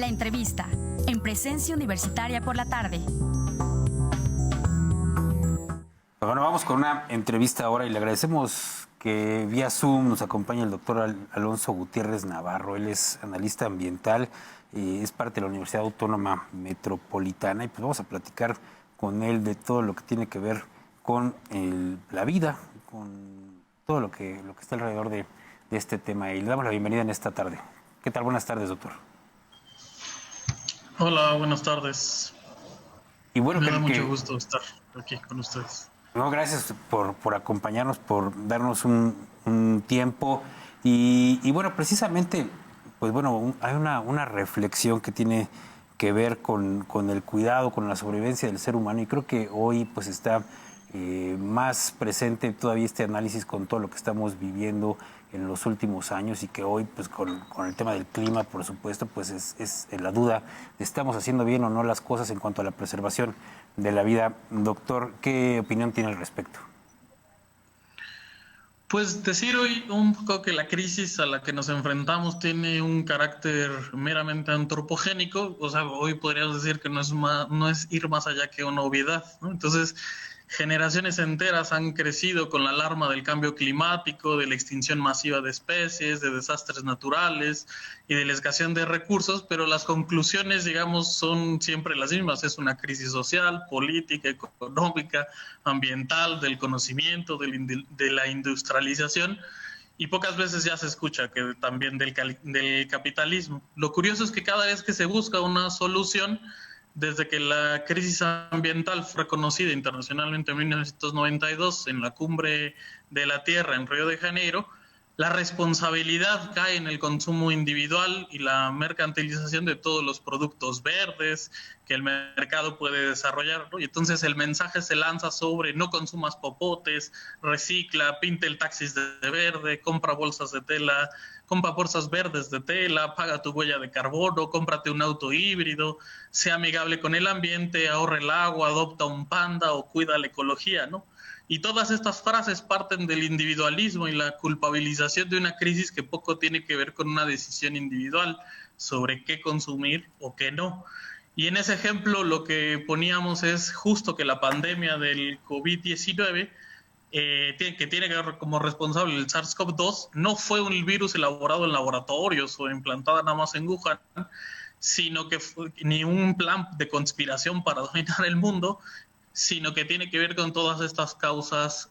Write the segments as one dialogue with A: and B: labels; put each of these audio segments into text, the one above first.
A: La entrevista, en Presencia Universitaria por la tarde.
B: Bueno, vamos con una entrevista ahora y le agradecemos que vía Zoom nos acompaña el doctor Alonso Gutiérrez Navarro. Él es analista ambiental y es parte de la Universidad Autónoma Metropolitana y pues vamos a platicar con él de todo lo que tiene que ver con la vida, con todo lo que está alrededor de este tema. Y le damos la bienvenida en esta tarde. ¿Qué tal? Buenas tardes, doctor.
C: Hola, buenas tardes.
B: Y bueno,
C: Me da mucho gusto estar aquí con ustedes.
B: No, gracias por acompañarnos, por darnos un tiempo. Y bueno, precisamente, pues bueno, hay una reflexión que tiene que ver con el cuidado, con la sobrevivencia del ser humano. Y creo que hoy pues está más presente todavía este análisis con todo lo que estamos viviendo en los últimos años y que hoy pues con el tema del clima, por supuesto, pues es la duda, ¿estamos haciendo bien o no las cosas en cuanto a la preservación de la vida? Doctor, ¿qué opinión tiene al respecto?
C: Pues decir hoy un poco que la crisis a la que nos enfrentamos tiene un carácter meramente antropogénico, o sea, hoy podríamos decir que no es ir más allá que una obviedad, ¿no? Entonces, generaciones enteras han crecido con la alarma del cambio climático, de la extinción masiva de especies, de desastres naturales y de la escasez de recursos, pero las conclusiones, digamos, son siempre las mismas. Es una crisis social, política, económica, ambiental, del conocimiento, de la industrialización, y pocas veces ya se escucha que también del capitalismo. Lo curioso es que cada vez que se busca una solución, desde que la crisis ambiental fue reconocida internacionalmente en 1992 en la Cumbre de la Tierra en Río de Janeiro, la responsabilidad cae en el consumo individual y la mercantilización de todos los productos verdes que el mercado puede desarrollar, ¿no? Y entonces el mensaje se lanza sobre no consumas popotes, recicla, pinta el taxi de verde, compra bolsas de tela, compra bolsas verdes de tela, paga tu huella de carbono, cómprate un auto híbrido, sea amigable con el ambiente, ahorra el agua, adopta un panda o cuida la ecología, ¿no? Y todas estas frases parten del individualismo y la culpabilización de una crisis que poco tiene que ver con una decisión individual sobre qué consumir o qué no. Y en ese ejemplo lo que poníamos es justo que la pandemia del COVID-19, que tiene que ver como responsable el SARS-CoV-2, no fue un virus elaborado en laboratorios o implantada nada más en Wuhan, sino que fue ni un plan de conspiración para dominar el mundo, sino que tiene que ver con todas estas causas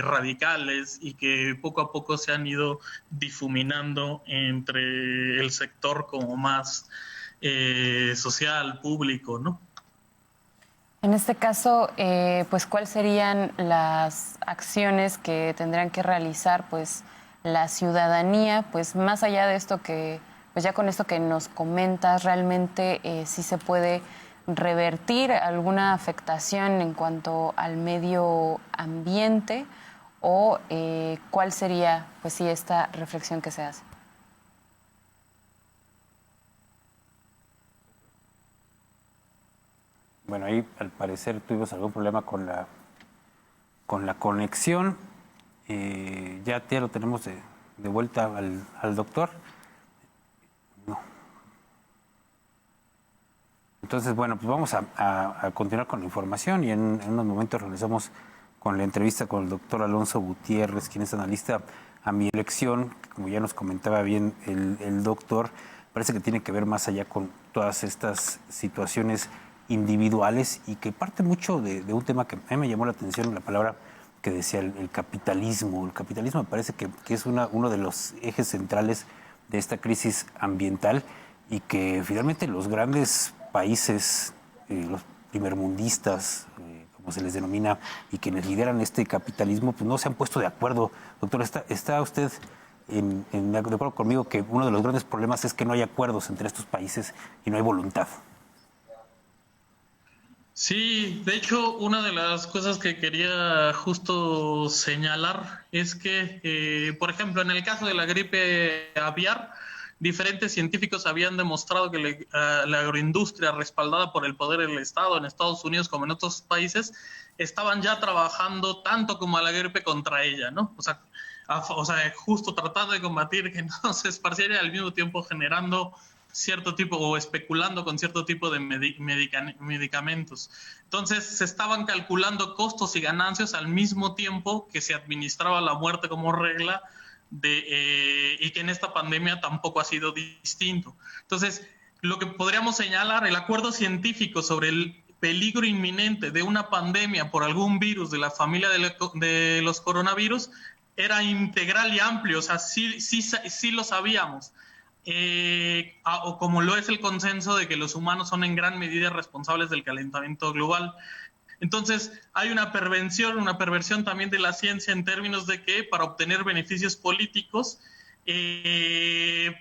C: radicales y que poco a poco se han ido difuminando entre el sector como más social, público, ¿no?
D: En este caso, pues, ¿cuáles serían las acciones que tendrán que realizar, pues, la ciudadanía, pues, más allá de esto que, pues, ya con esto que nos comentas, realmente sí se puede revertir alguna afectación en cuanto al medio ambiente o cuál sería, pues sí, esta reflexión que se hace?
B: Bueno, ahí al parecer tuvimos algún problema con la conexión. Ya lo tenemos de vuelta al doctor. No. Entonces, bueno, pues vamos a continuar con la información y en unos momentos regresamos con la entrevista con el doctor Alonso Gutiérrez, quien es analista a mi elección, que como ya nos comentaba bien el doctor, parece que tiene que ver más allá con todas estas situaciones individuales y que parte mucho de un tema que a mí me llamó la atención, la palabra que decía el capitalismo. El capitalismo me parece que es uno de los ejes centrales de esta crisis ambiental y que finalmente los grandes países, los primermundistas, como se les denomina, y quienes lideran este capitalismo, pues no se han puesto de acuerdo. Doctor, ¿está usted de acuerdo conmigo que uno de los grandes problemas es que no hay acuerdos entre estos países y no hay voluntad?
C: Sí, de hecho, una de las cosas que quería justo señalar es que, por ejemplo, en el caso de la gripe aviar, diferentes científicos habían demostrado que la agroindustria respaldada por el poder del Estado en Estados Unidos como en otros países estaban ya trabajando tanto como a la gripe contra ella, ¿no? O sea, justo tratando de combatir que no se esparciera y al mismo tiempo generando cierto tipo o especulando con cierto tipo de medicamentos. Entonces se estaban calculando costos y ganancias al mismo tiempo que se administraba la muerte como regla y que en esta pandemia tampoco ha sido distinto. Entonces, lo que podríamos señalar, el acuerdo científico sobre el peligro inminente de una pandemia por algún virus de la familia de los coronavirus era integral y amplio, o sea, sí lo sabíamos. O como lo es el consenso de que los humanos son en gran medida responsables del calentamiento global. Entonces, hay una perversión también de la ciencia en términos de que para obtener beneficios políticos,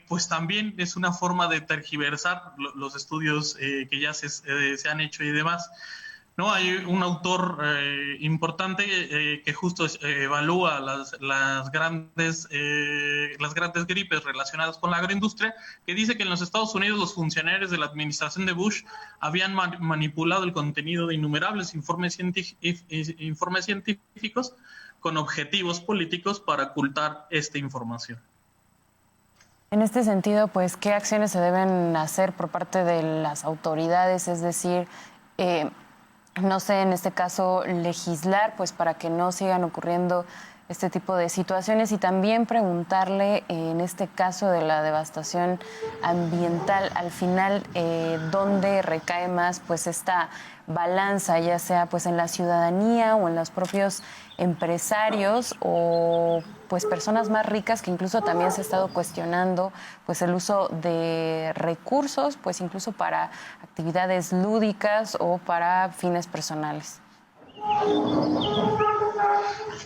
C: pues también es una forma de tergiversar los estudios que ya se han hecho y demás. ¿No? Hay un autor importante que justo evalúa las grandes gripes relacionadas con la agroindustria, que dice que en los Estados Unidos los funcionarios de la administración de Bush habían manipulado el contenido de innumerables informes científicos con objetivos políticos para ocultar esta información.
D: En este sentido, pues, ¿qué acciones se deben hacer por parte de las autoridades? Es decir, no sé, en este caso, legislar, pues, para que no sigan ocurriendo este tipo de situaciones, y también preguntarle, en este caso de la devastación ambiental, al final, ¿dónde recae más, pues, esta balanza, ya sea, pues, en la ciudadanía o en los propios empresarios o, pues, personas más ricas, que incluso también se ha estado cuestionando, pues, el uso de recursos, pues, incluso para actividades lúdicas o para fines personales?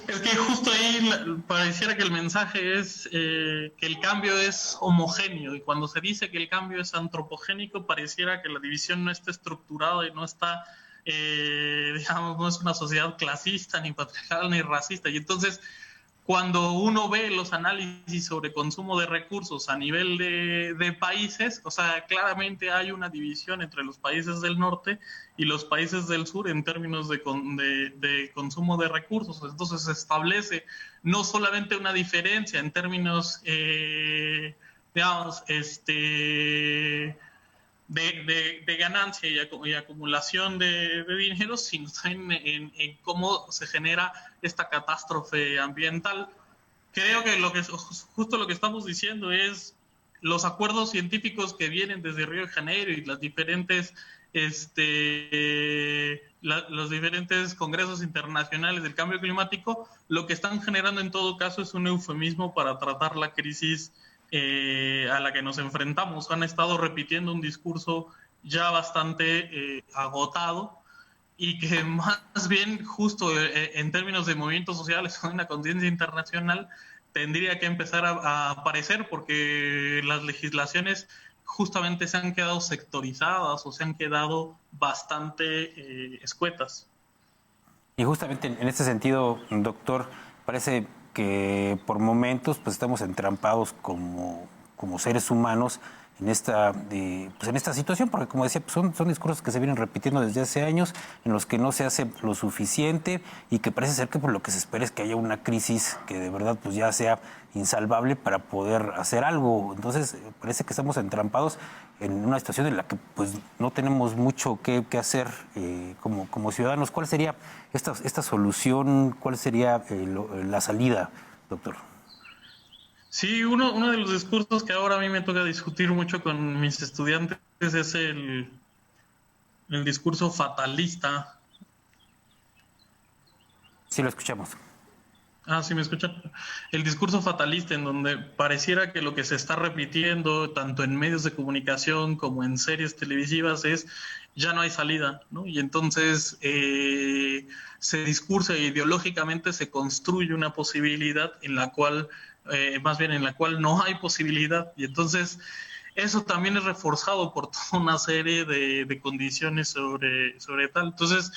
C: Es que justo ahí pareciera que el mensaje es que el cambio es homogéneo, y cuando se dice que el cambio es antropogénico, pareciera que la división no está estructurada y no está, digamos, no es una sociedad clasista, ni patriarcal, ni racista. Y entonces, cuando uno ve los análisis sobre consumo de recursos a nivel de países, o sea, claramente hay una división entre los países del norte y los países del sur en términos de consumo de recursos. Entonces se establece no solamente una diferencia en términos, digamos, de ganancia y acumulación de dinero, sino en cómo se genera esta catástrofe ambiental. Creo que justo lo que estamos diciendo es los acuerdos científicos que vienen desde Río de Janeiro y las diferentes los diferentes congresos internacionales del cambio climático, lo que están generando en todo caso es un eufemismo para tratar la crisis a la que nos enfrentamos. Han estado repitiendo un discurso ya bastante agotado, y que más bien justo en términos de movimientos sociales o una conciencia internacional tendría que empezar a aparecer, porque las legislaciones justamente se han quedado sectorizadas o se han quedado bastante escuetas.
B: Y justamente en este sentido, doctor, parece que por momentos pues estamos entrampados como seres humanos en esta situación, porque como decía, pues son discursos que se vienen repitiendo desde hace años, en los que no se hace lo suficiente, y que parece ser que por lo que se espera es que haya una crisis que de verdad pues ya sea insalvable para poder hacer algo. Entonces parece que estamos entrampados en una situación en la que pues no tenemos mucho que hacer como ciudadanos. ¿Cuál sería esta solución? ¿Cuál sería la salida, doctor?
C: Sí, uno de los discursos que ahora a mí me toca discutir mucho con mis estudiantes es el discurso fatalista.
B: Sí, lo escuchamos.
C: Ah, sí, me escuchan. El discurso fatalista, en donde pareciera que lo que se está repitiendo tanto en medios de comunicación como en series televisivas es ya no hay salida, ¿no? Y entonces se discursa ideológicamente, se construye una posibilidad en la cual no hay posibilidad, y entonces eso también es reforzado por toda una serie de condiciones sobre tal. Entonces,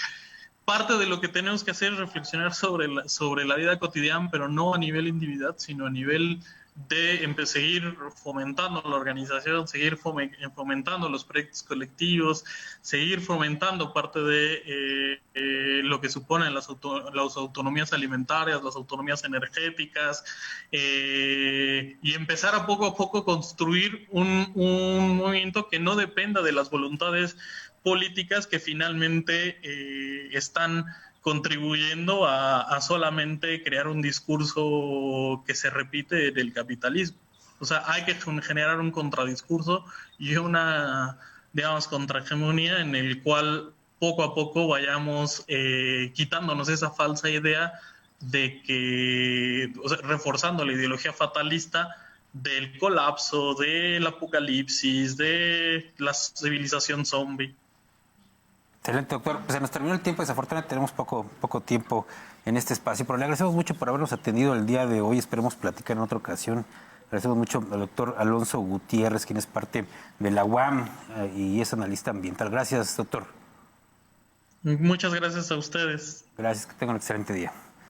C: parte de lo que tenemos que hacer es reflexionar sobre la vida cotidiana, pero no a nivel individual, sino a nivel de seguir fomentando la organización, seguir fomentando los proyectos colectivos, seguir fomentando parte de lo que suponen las autonomías alimentarias, las autonomías energéticas, y empezar a poco construir un movimiento que no dependa de las voluntades políticas que finalmente están contribuyendo a solamente crear un discurso que se repite del capitalismo. O sea, hay que generar un contradiscurso y una, digamos, contrahegemonía en el cual poco a poco vayamos quitándonos esa falsa idea de que, o sea, reforzando la ideología fatalista del colapso, del apocalipsis, de la civilización zombie.
B: Excelente, doctor. Pues se nos terminó el tiempo, desafortunadamente tenemos poco tiempo en este espacio, pero le agradecemos mucho por habernos atendido el día de hoy. Esperemos platicar en otra ocasión. Agradecemos mucho al doctor Alonso Gutiérrez, quien es parte de la UAM y es analista ambiental. Gracias, doctor.
C: Muchas gracias a ustedes.
B: Gracias, que tengan un excelente día.